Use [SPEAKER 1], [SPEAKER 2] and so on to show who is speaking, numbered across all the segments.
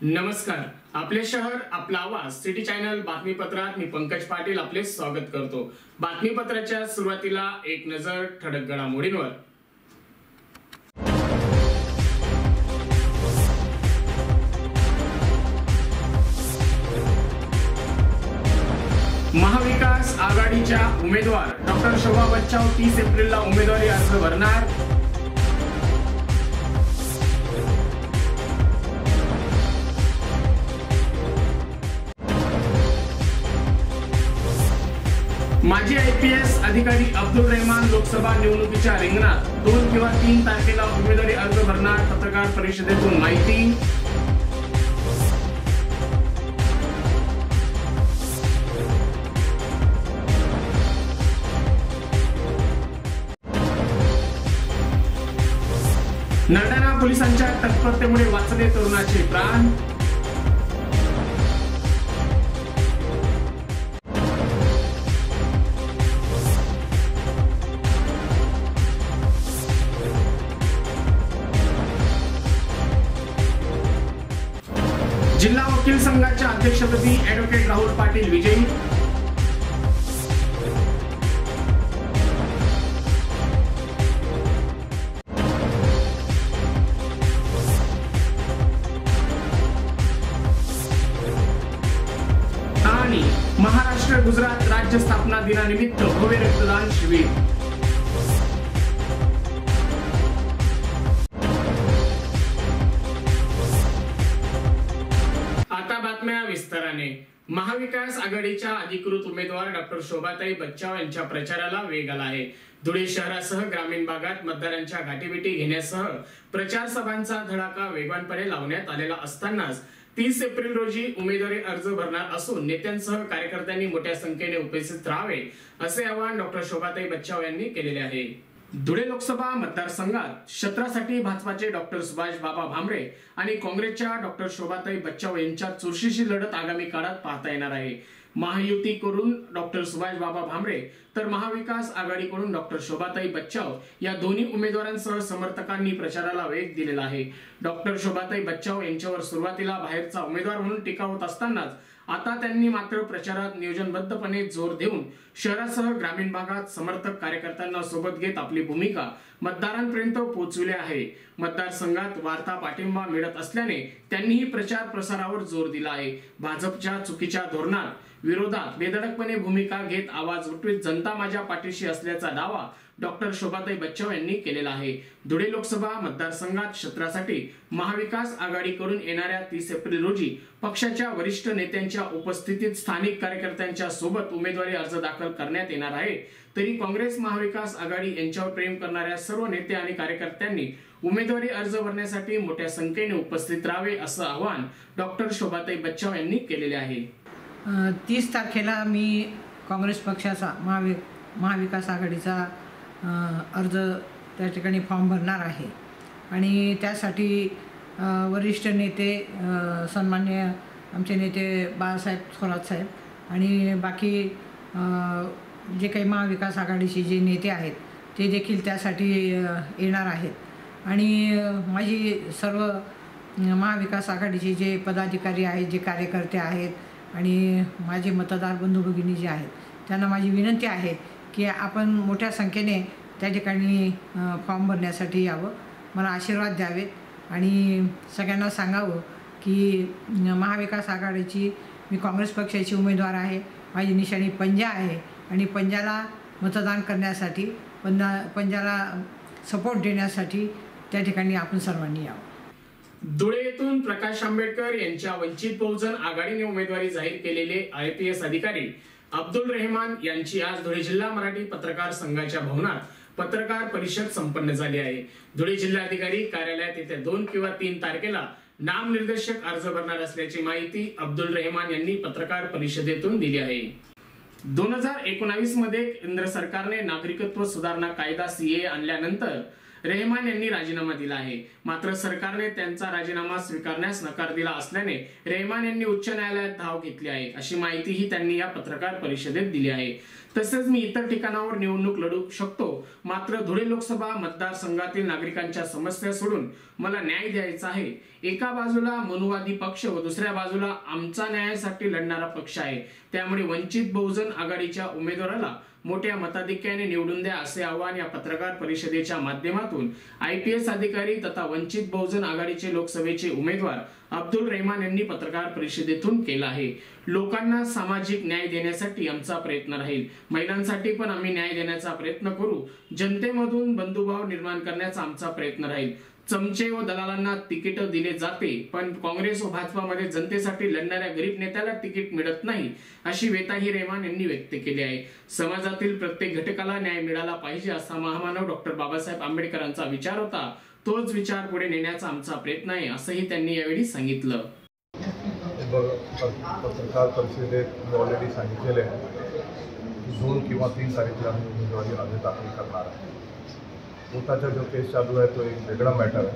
[SPEAKER 1] नमस्कार, आपले शहर आपला आवाज सिटी चॅनल बातमीपत्रात मी पंकज पाटील आपले स्वागत करतो। बातमीपत्राच्या सुरुवातीला एक नजर ठळक घडामोडींवर। महाविकास आघाडीच्या उमेदवार डॉक्टर शोभा बच्चाव 30 एप्रिलला उमेदवारी अर्ज भरणार। माजी आयपीएस अधिकारी अब्दुल रहमान लोकसभा निवडणुकीच्या रिंगणात 2 किंवा 3 तारखेला उमेदवारी अर्ज भरणार, पत्रकार परिषदेतून माहिती। नरडाणा पोलिसांच्या तत्परतेमुळे वाचले तरुणाचे प्राण। जिल्हा वकील संघाच्या अध्यक्षपदी ॲडव्होकेट राहुल पाटील विजयी। आणि महाराष्ट्र गुजरात राज्य स्थापना दिनानिमित्त भव्य रक्तदान शिबिर। महाविकास आघाडीच्या अधिकृत उमेदवार डॉक्टर शोभाताई बच्चाव यांच्या प्रचाराला वेग आला आहे। धुळे शहरासह ग्रामीण भागात मतदारांच्या गाठीभेटी घेण्यासह प्रचार सभांचा धडाका वेगवानपणे लावण्यात आलेला असतानाच 30 एप्रिल रोजी उमेदवारी अर्ज भरणार असून नेत्यांसह कार्यकर्त्यांनी मोठ्या संख्येने उपस्थित राहावे असे आवाहन डॉक्टर शोभाताई बच्चाव यांनी केलेले आहे। धुळे लोकसभा मतदारसंघात क्षेत्रासाठी भाजपाचे डॉक्टर सुभाष बाबा भामरे आणि काँग्रेसच्या डॉक्टर शोभाताई बच्चाव यांच्यात चुरशीची लढत आगामी काळात पाहता येणार आहे। महायुतीकडून डॉक्टर सुभाष बाबा भामरे तर महाविकास आघाडीकडून डॉक्टर शोभाताई बच्चाव या दोन्ही उमेदवारांसह समर्थकांनी प्रचाराला वेग दिलेला आहे। डॉक्टर शोभाताई बच्चाव यांच्यावर सुरुवातीला बाहेरचा उमेदवार म्हणून टीका होत असतानाच आता त्यांनी मात्र प्रचारात नियोजनबद्धपणे जोर देऊन शहरासह ग्रामीण भागात समर्थक कार्यकर्त्यांना सोबत घेत आपली भूमिका मतदारांपर्यंत पोहोचविली आहे। मतदारसंघात वाढता पाठिंबा मिळत असल्याने त्यांनीही प्रचार प्रसारावर जोर दिला आहे। भाजपच्या चुकीच्या धोरणात विरोधात बेधडकपणे भूमिका घेत आवाज उठवीत जनता माझ्या पाठीशी असल्याचा दावा डॉक्टर शोभाताई बच्चाव यांनी केलेला आहे। धुळे लोकसभा मतदारसंघात क्षेत्रासाठी महाविकास आघाडीकडून येणाऱ्या 30 एप्रिल रोजी पक्षाच्या वरिष्ठ नेत्यांच्या उपस्थितीत स्थानिक कार्यकर्त्यांच्या सोबत उमेदवारी अर्ज दाखल करण्यात येणार आहे। तरी काँग्रेस महाविकास आघाडी यांच्यावर प्रेम करणाऱ्या सर्व नेते आणि कार्यकर्त्यांनी उमेदवारी अर्ज भरण्यासाठी मोठ्या संख्येने उपस्थित राहावे असं आवाहन डॉक्टर शोभाताई बच्चाव यांनी केलेले आहे।
[SPEAKER 2] 30 तारखेला मी काँग्रेस पक्षाचा महाविकास आघाडीचा अर्ज त्या ठिकाणी फॉर्म भरणार आहे आणि त्यासाठी वरिष्ठ नेते सन्माननीय आमचे नेते बाळासाहेब थोरात साहेब आणि बाकी जे काही महाविकास आघाडीचे जे नेते आहेत ते देखील त्यासाठी येणार आहेत आणि माझी सर्व महाविकास आघाडीचे जे पदाधिकारी आहेत, जे कार्यकर्ते आहेत आणि माझे मतदार बंधू भगिनी जे आहेत त्यांना माझी विनंती आहे की आपण मोठ्या संख्येने त्या ठिकाणी फॉर्म भरण्यासाठी यावं, मला आशीर्वाद द्यावेत आणि सगळ्यांना सांगावं की महाविकास आघाडीची मी काँग्रेस पक्षाची उमेदवार आहे। माझी निशाणी पंजा आहे आणि पंजाला मतदान करण्यासाठी पंजाला सपोर्ट देण्यासाठी त्या ठिकाणी आपण सर्वांनी यावं।
[SPEAKER 1] धुळे येथून प्रकाश आंबेडकर यांच्या वंचित बहुजन आघाडीने उमेदवारी जाहीर केलेले आयपीएस अधिकारी अब्दुल रहमान यांची आज धुळे जिल्हा मराठी पत्रकार संघाच्या भवनात पत्रकार परिषद संपन्न झाली आहे। धुळे जिल्हाधिकारी कार्यालयात येत्या 2 किंवा 3 तारखेला नामनिर्देशक अर्ज भरणार असल्याची माहिती अब्दुल रहमान यांनी पत्रकार परिषदेतून दिली आहे। 2019 मध्ये केंद्र सरकारने नागरिकत्व सुधारणा कायदा सीए आणल्यानंतर रेहमान यांनी राजीनामा दिला आहे। मात्र सरकारने त्यांचा राजीनामा स्वीकारण्यास नकार दिला असल्याने रेहमान यांनी उच्च न्यायालयात धाव घेतली आहे, अशी माहितीही त्यांनी या पत्रकार परिषदेत दिली आहे। तसेच मी इतर ठिकाणावर निवडणूक लढू शकतो, मात्र धुळे लोकसभा मतदारसंघातील नागरिकांच्या समस्या सोडून मला न्याय द्यायचा आहे। एका बाजूला मनुवादी पक्ष व दुसऱ्या बाजूला आमचा न्यायासाठी लढणारा पक्ष आहे, त्यामुळे वंचित बहुजन आघाडीच्या उमेदवाराला मोठ्या मताधिक्याने निवडून द्या, असे आवाहन या पत्रकार परिषदेच्या माध्यमातून IPS अधिकारी तथा वंचित बहुजन आघाडीचे लोकसभेचे उमेदवार अब्दुल रेहमान यांनी पत्रकार परिषदेतून केला आहे। लोकांना सामाजिक न्याय देण्यासाठी आमचा प्रयत्न राहील, महिलांसाठी पण आम्ही न्याय देण्याचा प्रयत्न करू, जनतेमधून बंधुभाव निर्माण करण्याचा आमचा प्रयत्न राहील। चमचे व दलालांना तिकीट दिले जाते, पण काँग्रेस व भाजपामध्ये जनतेसाठी लढणाऱ्या गरीब नेत्याला तिकीट मिळत नाही, अशी वेताही रेहमान यांनी व्यक्त केली आहे। समाजातील प्रत्येक घटकाला न्याय मिळाला पाहिजे असा महामानव डॉक्टर बाबासाहेब आंबेडकरांचा विचार होता, तोच विचार पुढे नेण्याचा आमचा प्रयत्न आहे, असंही त्यांनी यावेळी सांगितलं।
[SPEAKER 3] पत्रकार परिषदेत ऑलरेडी सांगितलेले आहे, 2 किंवा 3 तारखेला उमेदवारी अर्ज दाखल करणार आहे। कोर्टाचा जो केस चालू आहे तो एक वेगळा मॅटर आहे,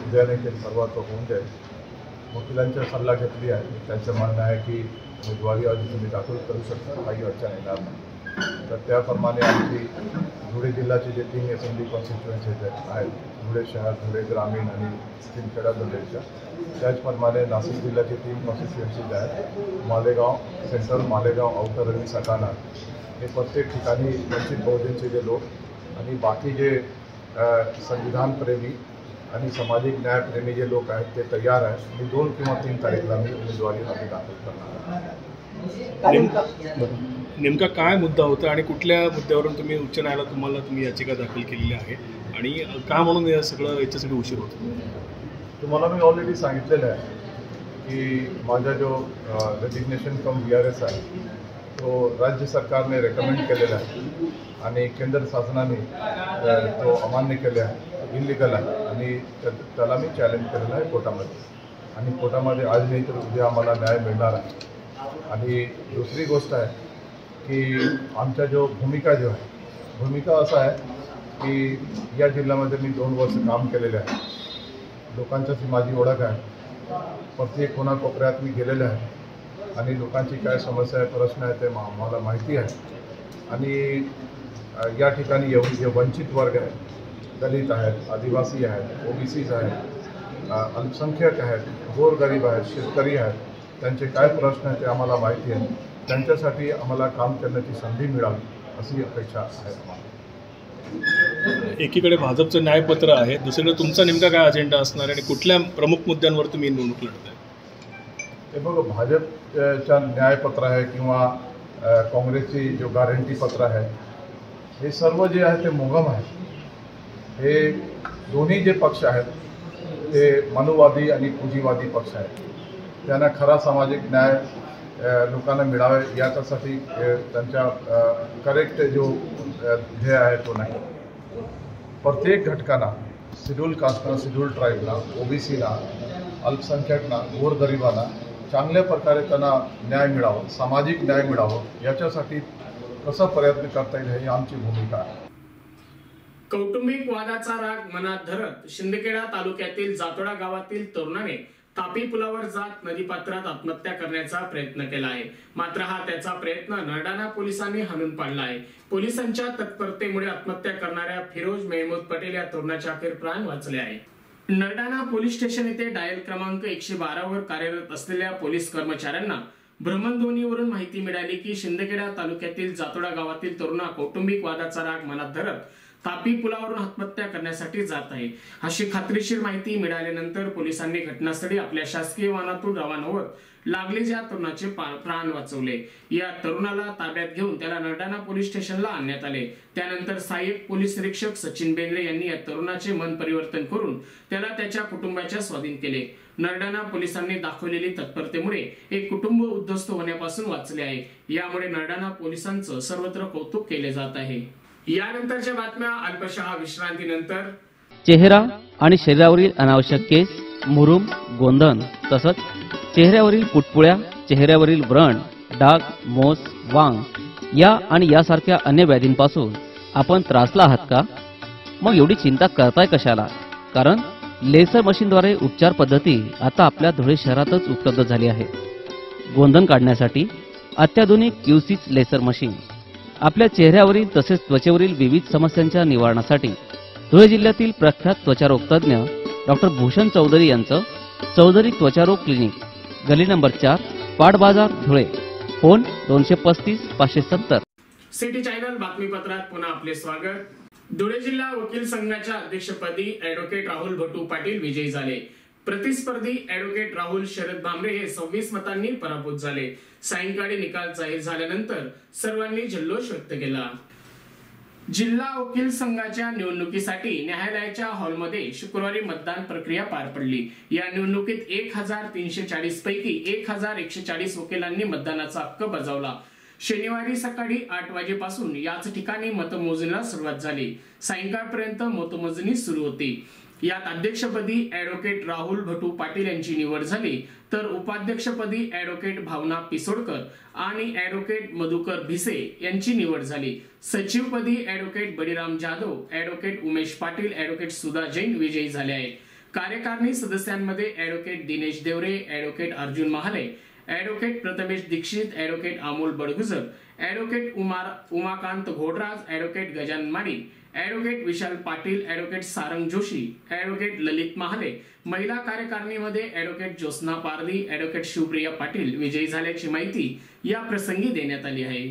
[SPEAKER 3] उद्या नाही ते परवा तो होऊन जाईल। वकिलांचा सल्ला घेतली आहे, त्यांचं म्हणणं आहे की उमेदवारी अर्ज तुम्ही दाखल करू शकता, काही अडचण येणार नाही। तर त्याप्रमाणे आमची धुळे जिल्ह्याचे जे 3 असेंब्ली कॉन्स्टिट्युएन्सीज आहेत, धुळे शहर, धुळे ग्रामीण आणि शिंदखेडा धुळेच्या, त्याचप्रमाणे नाशिक जिल्ह्याचे 3 कॉन्स्टिट्युएन्सीज आहेत, मालेगाव सेंट्रल, मालेगाव आउटर आणि सटाणा। हे प्रत्येक ठिकाणी वंचित बहुजनचे जे लोक आणि बाकी जे संविधानप्रेमी आणि सामाजिक न्यायप्रेमी जे लोक आहेत ते तयार आहेत। मी 2 किंवा 3 तारखेला मी उमेदवारी अर्ज दाखल करणार आहे।
[SPEAKER 4] नेमका काय मुद्दा होता आणि कुठल्या मुद्द्यावरून तुम्ही उच्च न्यायालयात तुम्ही याचिका दाखल केलेली आहे आणि का म्हणून हे सगळं याच्यासाठी उशीर होतो?
[SPEAKER 3] तुम्हाला मी ऑलरेडी सांगितलेलं आहे की माझा जो रेजिग्नेशन फ्रॉम VRS आहे तो राज्य सरकारने रेकमेंड केलेला आहे आणि केंद्र शासनाने तो अमान्य केले आहे, इलिगल आहे आणि त्याला मी चॅलेंज केलेलं आहे कोर्टामध्ये आणि कोर्टामध्ये आज नाही तर उद्या आम्हाला न्याय मिळणार आहे। आणि दुसरी गोष्ट आहे की आमचा जो भूमिका असा आहे की या जिल्ह्यामध्ये मी 2 वर्ष काम केलेले आहे, लोकांच्याशी माझी ओळख आहे, प्रत्येक कोणाकोपऱ्यात मी गेलेले आहे आणि लोकांची काय समस्या आहे, प्रश्न आहे ते मला माहिती आहे। आणि या ठिकाणी जे वंचित वर्ग आहेत, दलित आहेत, आदिवासी आहेत, OBCs आहेत, अल्पसंख्याक आहेत, गोरगरीब आहेत, शेतकरी आहेत, त्यांचे काय प्रश्न आहेत ते आम्हाला माहिती आहे, त्यांच्यासाठी आम्हाला काम करण्याची संधी मिळावी अशी अपेक्षा आहे आम्हाला।
[SPEAKER 4] एकीकडे भाजपचं न्यायपत्र आहे, दुसरीकडे तुमचा नेमका काय अजेंडा असणार आणि कुठल्या प्रमुख मुद्द्यांवर तुम्ही निवडणूक लढताय?
[SPEAKER 3] हे बघा, भाजपच्या न्यायपत्र आहे किंवा काँग्रेसची जो गॅरंटी पत्र आहे, हे सर्व जे आहे ते मोगम आहे। हे दोन्ही जे पक्ष आहेत ते मनुवादी आणि पुंजीवादी पक्ष आहेत, त्यांना खरा सामाजिक न्याय लोकांना मिळावे याच्यासाठी त्यांच्या करेक्ट जो ध्येय आहे तो नाही। प्रत्येक घटकांना, शेड्यूल कास्टना, शेड्यूल ट्राईबला, OBCला, अल्पसंख्याकना, गोरगरिबांना चांगल्या प्रकारे त्यांना न्याय मिळावा, सामाजिक न्याय मिळावा, याच्यासाठी कसा प्रयत्न करता येईल ही आमची भूमिका आहे।
[SPEAKER 1] कौटुंबिक वादाचा राग मनात धरत शिंदखेडा तालुक्यातील जातोडा गावातील तरुणाने तापी पुलावर जात नदीपात्रात आत्महत्या करण्याचा प्रयत्न केला आहे, मात्र हा त्याचा प्रयत्न नरडाणा पोलिसांनी हाणून पाडला आहे। पोलिसांच्या तत्परतेमुळे आत्महत्या करणाऱ्या फिरोज मेहमूद पटेल या तरुणाचे अखेर प्राण वाचले आहे। नरडाणा पोलीस स्टेशन येथे डायल क्रमांक 112 वर कार्यरत असलेल्या पोलीस कर्मचाऱ्यांना भ्रमणध्वनीवरून माहिती मिळाली की शिंदखेडा तालुक्यातील जातोडा गावातील तरुणा कौटुंबिक वादाचा राग मनात धरत तापी पुलावरून आत्महत्या करण्यासाठी जात आहे। अशी खात्रीशीर माहिती मिळाल्यानंतर पोलिसांनी घटनास्थळी आपल्या शासकीय वाहनातून रवाना होत लागलीच्या तरुणाचे प्राण वाचवले। या तरुणाला ताब्यात घेऊन त्याला नरडाणा पोलीस स्टेशनला आणण्यात आले। त्यानंतर सहाय्यक पोलीस निरीक्षक सचिन बेंद्रे यांनी या तरुणाचे मन परिवर्तन करून त्याला त्याच्या कुटुंबाच्या स्वाधीन केले। नरडाणा पोलिसांनी दाखवलेली तत्परतेमुळे एक कुटुंब उद्ध्वस्त होण्यापासून वाचले आहे। यामुळे नरडाणा पोलिसांचं सर्वत्र कौतुक केले जात आहे। यानंतरच्या बातम्या अल्पशा विश्रांतीनंतर।
[SPEAKER 5] चेहरा आणि शरीरावरील अनावश्यक केस, मुरूम, गोंधन तसंच चेहऱ्यावरील पुटपुळ्या, चेहऱ्यावरील व्रण, डाग, मोस, वांग या आणि यासारख्या अन्य व्याधींपासून आपण त्रासला आहात का? मग एवढी चिंता करताय कशाला? कारण लेसर मशीनद्वारे उपचार पद्धती आता आपल्या धुळे शहरातच उपलब्ध झाली आहे. गोंधन काढण्यासाठी अत्याधुनिक क्यूसिस लेसर मशीन, आपल्या चेहऱ्यावरील तसेच त्वचेवरील विविध समस्यांच्या निवारणासाठी धुळे जिल्ह्यातील प्रख्यात त्वचारोग तज्ज्ञ डॉक्टर भूषण चौधरी यांचं चौधरी त्वचारोग क्लिनिक, गली नंबर 4, पाट बाजार, धुळे. फोन 235 570.
[SPEAKER 1] सिटी चॅनल बातमीपत्रात पुन्हा आपले स्वागत. धुळे जिल्हा वकील संघाच्या अध्यक्षपदी ॲडव्होकेट राहुल भटू पाटील विजयी झाले. प्रतिस्पर्धी ॲडव्होकेट राहुल शरद भांबरे हे 26 मतांनी पराभूत झाले. सायंकाळी निकाल जाहीर झाल्यानंतर सर्वांनी जल्लोष व्यक्त केला. जिल्हा वकील संघाच्या निवडणुकीसाठी न्यायालयाच्या हॉलमध्ये शुक्रवारी मतदान प्रक्रिया पार पडली. या निवडणुकीत 1340 पैकी 1140 वकिलांनी मतदानाचा हक्क बजावला. शनिवारी सकाळी 8 वाजेपासून याच ठिकाणी मतमोजणीला सुरुवात झाली. सायंकाळपर्यंत मतमोजणी सुरू होती. यात अध्यक्षपदी ॲडव्होकेट राहुल भटू पाटील यांची निवड झाली, तर उपाध्यक्षपदी ॲडव्होकेट भावना पिसोडकर आणि ॲडव्होकेट मधुकर भिसे यांची निवड झाली. सचिवपदी advocate Baliram Jadhav, advocate Umesh Patil, advocate Sudha Jain विजयी झाले आहेत. कार्यकारिणी सदस्यांमध्ये advocate Dinesh Deore, advocate Arjun Mahale, advocate Prathamesh Dixit, advocate Amol Badgujar, advocate Umakant Ghodraj, advocate Gajanan Madi, advocate Vishal Patil, advocate Sarang Joshi, advocate Lalit Mahale. महिला कार्यकारिणीमध्ये ॲडव्होकेट ज्योत्स्ना पारधी, ॲडव्होकेट शिवप्रिया पाटील विजयी झाल्याची माहिती या प्रसंगी देण्यात आली आहे.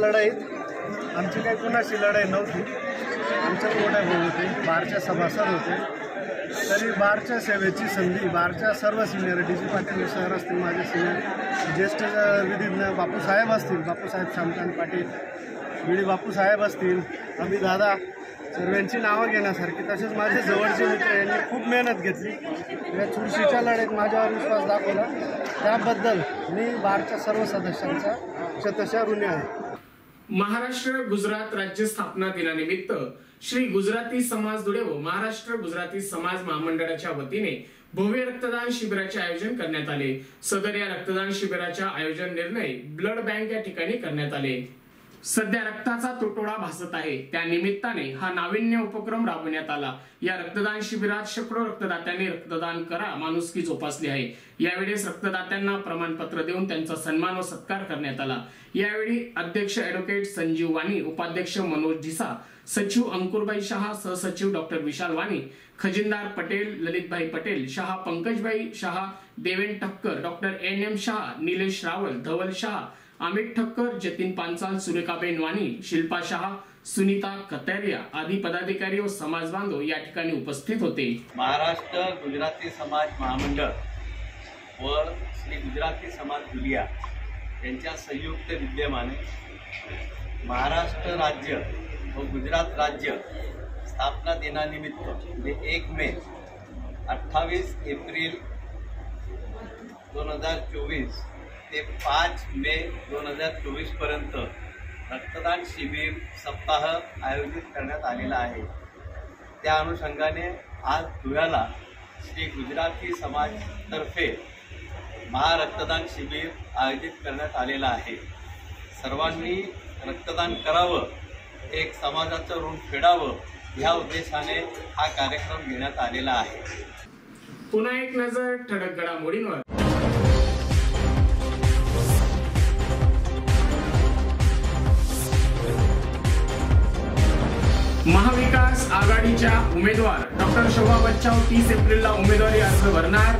[SPEAKER 6] लढाईत आमची काही कुणाशी लढाई नव्हती. आमच्या मोठ्या भाऊ होते, बारच्या सभासद होते. तरी बारच्या सेवेची संधी बारच्या सर्व senior D G Patil sir असतील, माझे सिनियर ज्येष्ठ विधिज्ञ बापूसाहेब असतील, बापूसाहेब श्यामकांत पाटील, विडी बापूसाहेब असतील, अभि दादा, सर्वांची नावं घेण्यासारखी. तसेच माझे जवळचे मित्र यांनी खूप मेहनत घेतली. या चुरशीच्या लढाईत माझ्यावर विश्वास दाखवला, त्याबद्दल मी बारच्या सर्व सदस्यांचा शतशः ऋणी आहे.
[SPEAKER 1] महाराष्ट्र गुजरात राज्य स्थापना दिनानिमित्त श्री गुजराती समाज धुळे व महाराष्ट्र गुजराती समाज महामंडळाच्या वतीने भव्य रक्तदान शिबिराचे आयोजन करण्यात आले. सदर या रक्तदान शिबिराच्या आयोजन निर्णय ब्लड बँक या ठिकाणी करण्यात आले. सध्या रक्ताचा तुटवडा भासत आहे, त्या निमित्ताने हा नाविन्य उपक्रम राबवण्यात आला. या रक्तदान शिबिरात शेकडो रक्तदात्यांनी रक्तदान करा माणुसकी जोपासली आहे. यावेळेस रक्तदात्यांना प्रमाणपत्र देऊन त्यांचा सन्मान व सत्कार करण्यात आला. यावेळी अध्यक्ष ॲडव्होकेट संजीव वाणी, उपाध्यक्ष मनोज ढिसा, सचिव अंकुरबाई शहा, सहसचिव डॉक्टर विशाल वाणी, खजिनदार पटेल, ललितभाई पटेल, शहा पंकजबाई शहा, देवेन ठक्कर, डॉक्टर NM शहा, निलेश रावल, धवल शहा, अमित ठक्कर, जतीन पांचाल, सुरेखाबेन वाणी, शिल्पा शहा, सुनीता कतरिया आदी पदाधिकारी व समाज बांधव या ठिकाणी उपस्थित होते.
[SPEAKER 7] महाराष्ट्र गुजराती समाज महामंडळ व श्री गुजराती समाज धुलिया यांच्या संयुक्त विद्यमाने महाराष्ट्र राज्य व गुजरात राज्य स्थापना दिनानिमित्त म्हणजे 1 मे 28 एप्रिल 2024 ते 5 मे 2024 पर्यंत रक्तदान शिबिर सप्ताह आयोजित करण्यात आलेला आहे. त्या अनुषंगाने आज धुळ्याला श्री गुजराती समाजतर्फे महारक्तदान शिबिर आयोजित करण्यात आलेलं आहे. सर्वांनी रक्तदान करावं, एक समाजाचं ऋण फेडावं ह्या उद्देशाने हा कार्यक्रम घेण्यात आलेला आहे.
[SPEAKER 1] पुन्हा एक नजर ठळक घडामोडींवर. महाविकास आघाडीच्या उमेदवार डॉक्टर शोभा बच्चाव 30 एप्रिलला उमेदवारी अर्ज भरणार.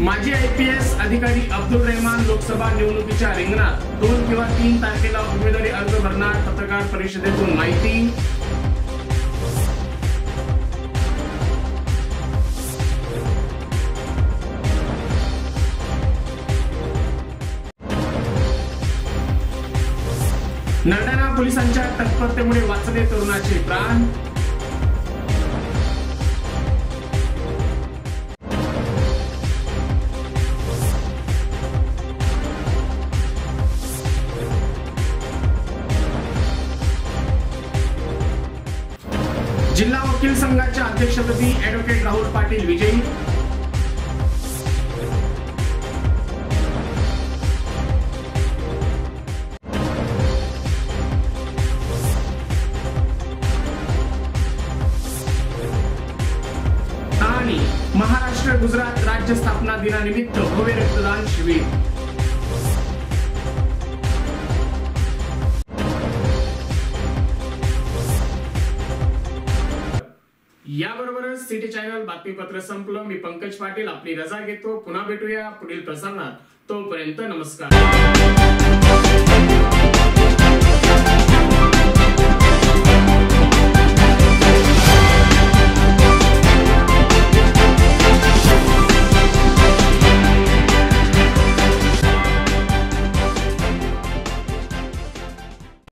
[SPEAKER 1] माजी IPS अधिकारी अब्दुल रहमान लोकसभा निवडणुकीच्या रिंगणात 2 किंवा 3 तारखेला उमेदवारी अर्ज भरणार. पत्रकार परिषदेतून माहिती. नरडाणा पोलिसांच्या तत्परतेमुळे वाचले तरुणाचे प्राण. जिल्हा वकील संघाच्या अध्यक्षपदी ॲडव्होकेट राहुल पाटील विजयी. शहरात राज्य स्थापना दिनानिमित्त भव्य रक्तदान शिबिर. याबरोबरच सिटी चॅनल बातमीपत्र संपलं. मी पंकज पाटील आपली रजा घेतो. पुन्हा भेटूया पुढील प्रसारणात. तोपर्यंत नमस्कार.